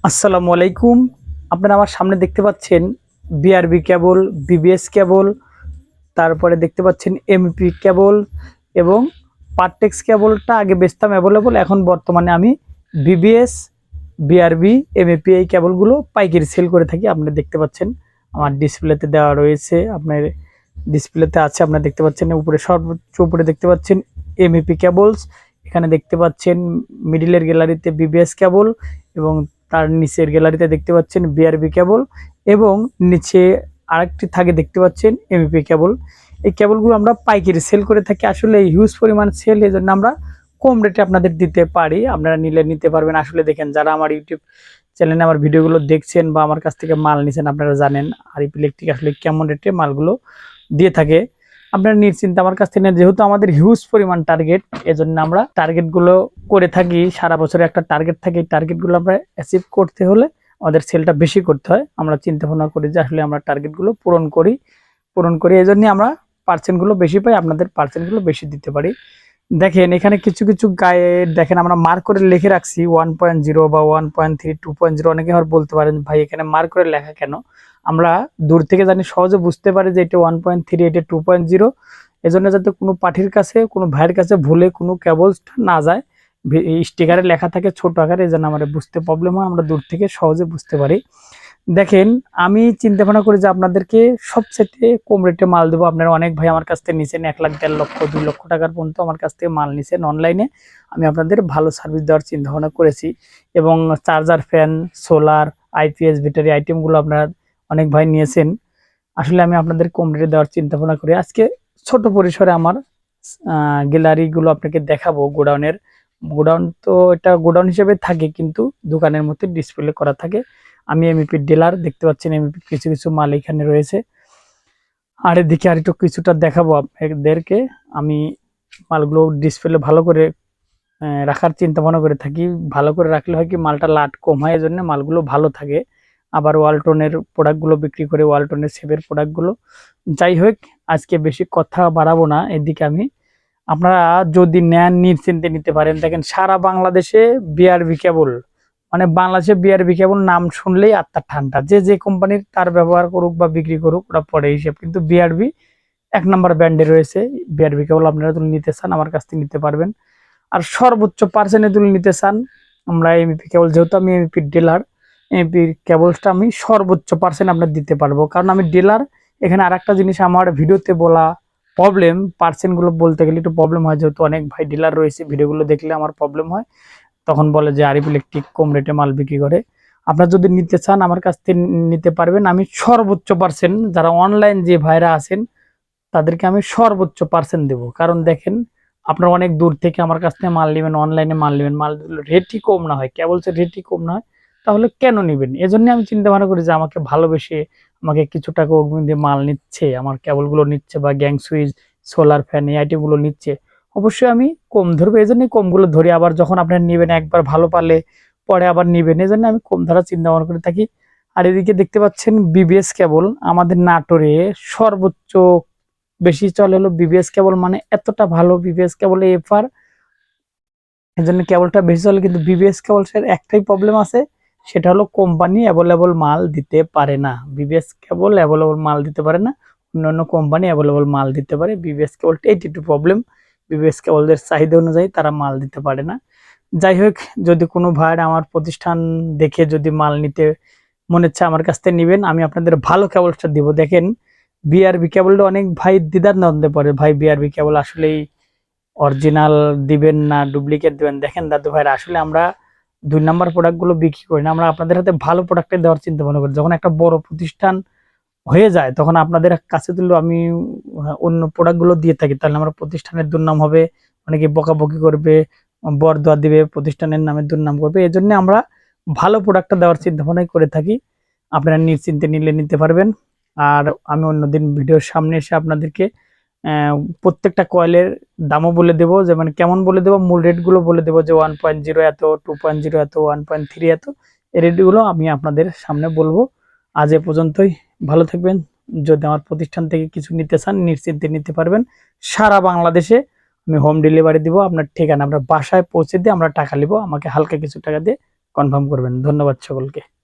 আসসালামু আলাইকুম। আপনারা আমার সামনে দেখতে পাচ্ছেন বিআরবি কেবল, বিবিএস কেবল, তারপরে দেখতে পাচ্ছেন এমপি কেবল এবং পারটেক্স কেবলটা আগে বেচতাম অ্যাভেলেবল, এখন বর্তমানে আমি বিবিএস, বিআরবি, এমএপি এই কেবলগুলো পাইকারি সেল করে থাকি। আপনারা দেখতে পাচ্ছেন আমার ডিসপ্লেতে দেওয়া রয়েছে, আপনার ডিসপ্লেতে আছে, আপনারা দেখতে পাচ্ছেন উপরে সর্বোচ্চ উপরে দেখতে পাচ্ছেন এমএপি কেবলস, এখানে দেখতে পাচ্ছেন মিডিলের গ্যালারিতে বিবিএস কেবল এবং তার নিচের গ্যালারিতে দেখতে পাচ্ছেন বিআরবি কেবল এবং নিচে আরেকটি থাকে দেখতে পাচ্ছেন এমপি কেবল। এই কেবলগুলো আমরা পাইকারি সেল করে থাকি, আসলে হিউজ পরিমাণ সেল, এই জন্য আমরা কম রেটে আপনাদের দিতে পারি, আপনারা নিলে নিতে পারবেন। আসলে দেখেন, যারা আমার ইউটিউব চ্যানেলে আমার ভিডিওগুলো দেখছেন বা আমার কাছ থেকে মাল নিছেন, আপনারা জানেন আরিফ ইলেকট্রিক আসলে কেমন রেটে মালগুলো দিয়ে থাকে। আপনারা নিশ্চিন্তে আমার কাছ থেকে নেন, যেহেতু আমাদের হিউজ পরিমাণ টার্গেট, এজন্য আমরা টার্গেটগুলো করে থাকি। সারা বছরে একটা টার্গেট থাকে, এই টার্গেটগুলো আমরা অ্যাচিভ করতে হলে আমাদের সেলটা বেশি করতে হয়। আমরা চিন্তা ভাবনা করি যে আসলে আমরা টার্গেটগুলো পূরণ করি, এই জন্যই আমরা পার্সেন্টগুলো বেশি পাই, আপনাদের পার্সেন্টগুলো বেশি দিতে পারি। দেখেন এখানে কিছু কিছু গায়ে দেখেন আমরা মার্ক করে লিখে রাখছি 1.0 বা 1.3, 2.0। অনেকে আবার বলতে পারেন ভাই এখানে মার্ক করে লেখা কেন? আমরা দূর থেকে জানি সহজে বুঝতে পারি যে এটা 1.3, এটা 2.0, এজন্য যাতে কোনো পাঠির কাছে, কোনো ভাইয়ের কাছে ভুলে কোনো কেবলসটা না যায়, স্টিকারে লেখা থাকে ছোট আকারে, এই জন্য আমাদের বুঝতে প্রবলেম হয়, আমরা দূর থেকে সহজে বুঝতে পারি। দেখেন আমি চিন্তা ভাবনা করি যে আপনাদেরকে সবচেয়ে কম রেটে মাল দেবো। আপনারা অনেক ভাই আমার কাছ থেকে নিছেন 1 লাখ, 1.5 লক্ষ, 2 লক্ষ টাকার পর্যন্ত আমার কাছ থেকে মাল নিছেন অনলাইনে। আমি আপনাদের ভালো সার্ভিস দেওয়ার চিন্তা ভাবনা করেছি এবং charger, fan, solar, IPS, battery আইটেমগুলো আপনারা অনেক ভাই নিয়েছেন। আসলে আমি আপনাদের কম রেটে দেওয়ার চিন্তা ভাবনা করি। আজকে ছোট পরিসরে আমার গ্যালারিগুলো আপনাকে দেখাবো। গোডাউন তো এটা গোডাউন হিসেবে থাকে, কিন্তু দোকানের মধ্যে ডিসপ্লে করা থাকে। আমি এমইপি ডিলার, দেখতে পাচ্ছেন এমইপি কিছু কিছু মাল এখানে রয়েছে। আর এদিকে আর একটু কিছুটা দেখাবো আপনাদেরকে। আমি মালগুলো ডিসপ্লে ভালো করে রাখার চিন্তা ভাবনা করে থাকি। ভালো করে রাখলে হয় কি, মালটা লাট কম হয়, এজন্য মালগুলো ভালো থাকে। আবার ওয়ালটনের প্রোডাক্টগুলো বিক্রি করে, ওয়ালটনের সেভের প্রোডাক্টগুলো। যাই হোক, আজকে বেশি কথা বাড়াবো না, এদিকে আমি আপনারা যদি নেন নিশ্চিন্তে নিতে পারেন। দেখেন সারা বাংলাদেশে বিআরবি কেবল, মানে বাংলাদেশে বিআরবি কেবল নাম শুনলেই আত্মার ঠান্ডা। যে যে কোম্পানির তার ব্যবহার করুক বা বিক্রি করুক ওটা পরে হিসেব, কিন্তু বিআরবি 1 নম্বর ব্র্যান্ডে রয়েছে। বিআরবি কেবল আপনারা যদি নিতে চান আমার কাছ থেকে নিতে পারবেন। আর সর্বোচ্চ পার্সেন্টে যদি নিতে চান, আমরা এমপি কেবল, যেহেতু আমি এমপি ডিলার, এমপি কেবলসটা আমি সর্বোচ্চ পার্সেন্ট আপনার দিতে পারবো, কারণ আমি ডিলার। এখানে আর একটা জিনিস আমার ভিডিওতে বলা প্রবলেম, পার্সেন্টগুলো বলতে গেলে একটু প্রবলেম হয়, যেহেতু অনেক ভাই ডিলার রয়েছে, ভিডিওগুলো দেখলে আমার প্রবলেম হয়, তখন বলে যে আরিফ ইলেকট্রিক কম রেটে মাল বিক্রি করে। আপনার যদি নিতে চান আমার কাছ থেকে নিতে পারবেন। আমি সর্বোচ্চ পার্সেন্ট, যারা অনলাইন যে ভাইরা আছেন তাদেরকে আমি সর্বোচ্চ পার্সেন্ট দেবো। কারণ দেখেন, আপনারা অনেক দূর থেকে আমার কাছ থেকে মাল নেবেন, অনলাইনে মাল নেবেন, মাল রেটই কম না হয়, কেবলসের রেটই কম না হয়, তাহলে কেন নেবেন? এজন্য আমি চিন্তা ভাবনা করি যে আমাকে ভালোবেসে আমাকে কিছু টাকা অগ্রিম দিয়ে মাল নিচ্ছে, আমার কেবলগুলো নিচ্ছে বা গ্যাং সুইচ, সোলার ফ্যান এই আইটেমগুলো নিচ্ছে, অবশ্যই আমি কম ধরবো। এই জন্যই কমগুলো ধরি, আবার যখন আপনার নেবেন একবার ভালো পারলে পরে আবার নিবেন, এই জন্য আমি কম ধরার চিন্তা ভাবনা করে থাকি। আর এদিকে দেখতে পাচ্ছেন বিবিএস কেবল, আমাদের নাটোরে সর্বোচ্চ বেশি চলে হলো বিবিএস কেবল, মানে এতটা ভালো বিবিএস কেবল এফআর, এর জন্য কেবলটা বেশি চলে। কিন্তু বিবিএস কেবলের একটাই প্রবলেম আছে, সেটা হলো কোম্পানি অ্যাভেলেবল মাল দিতে পারে না। বিবিএস কেবল অ্যাভেলেবল মাল দিতে পারে না, অন্যান্য কোম্পানি অ্যাভেলেবল মাল দিতে পারে। বিবিএস কেবলটা এইটি একটু প্রবলেম, বিবিএস কেবলদের চাহিদা অনুযায়ী তারা মাল দিতে পারে না। যাই হোক, যদি কোনো ভাইয়ের আমার প্রতিষ্ঠান দেখে যদি মাল নিতে মনে হচ্ছে আমার কাছ থেকে নিবেন, আমি আপনাদের ভালো কেবলটা দিব। দেখেন বিআরবি কেবলটা অনেক ভাই দ্বিধার দ্বন্দ্বে পড়ে, ভাই বিআরবি কেবল আসলেই অরিজিনাল দিবেন না ডুপ্লিকেট দিবেন। দেখেন দাদু ভাইরা, আসলে আমরা 2 নম্বর প্রোডাক্টগুলো বিক্রি করি না, আমরা আপনাদের হাতে ভালো প্রোডাক্টে দেওয়ার চিন্তা ভাবনা করি। যখন একটা বড় প্রতিষ্ঠান হয়ে যায় তখন আপনাদের কাছে তুলে আমি অন্য প্রোডাক্টগুলো দিয়ে থাকি, তাহলে আমার প্রতিষ্ঠানের দুর্নাম হবে, অনেকে বকাবকি করবে, বরদোয়া দিবে, প্রতিষ্ঠানের নামে দুর্নাম করবে। এই জন্য আমরা ভালো প্রোডাক্টটা দেওয়ার চিন্তা ভাবনাই করে থাকি। আপনারা নিশ্চিন্তে নিলে নিতে পারবেন। আর আমি অন্যদিন ভিডিওর সামনে এসে আপনাদেরকে প্রত্যেকটা কয়েলের দামও বলে দেবো, যে মানে কেমন বলে দেবো, মূল রেটগুলো বলে দেবো, যে 1.0 এত, 2.0 এত, 1.3 এত, এই রেটগুলো আমি আপনাদের সামনে বলবো। আজ এ পর্যন্তই, ভালো থাকবেন। যদি আমার প্রতিষ্ঠান থেকে কিছু নিতে চান নিশ্চিন্তে নিতে পারবেন। সারা বাংলাদেশে আমি হোম ডেলিভারি দিব, আপনার ঠিকানা আমরা বাসায় পৌঁছে দিয়ে আমরা টাকা নিব, আমাকে হালকা কিছু টাকা দিয়ে কনফার্ম করবেন। ধন্যবাদ সকলকে।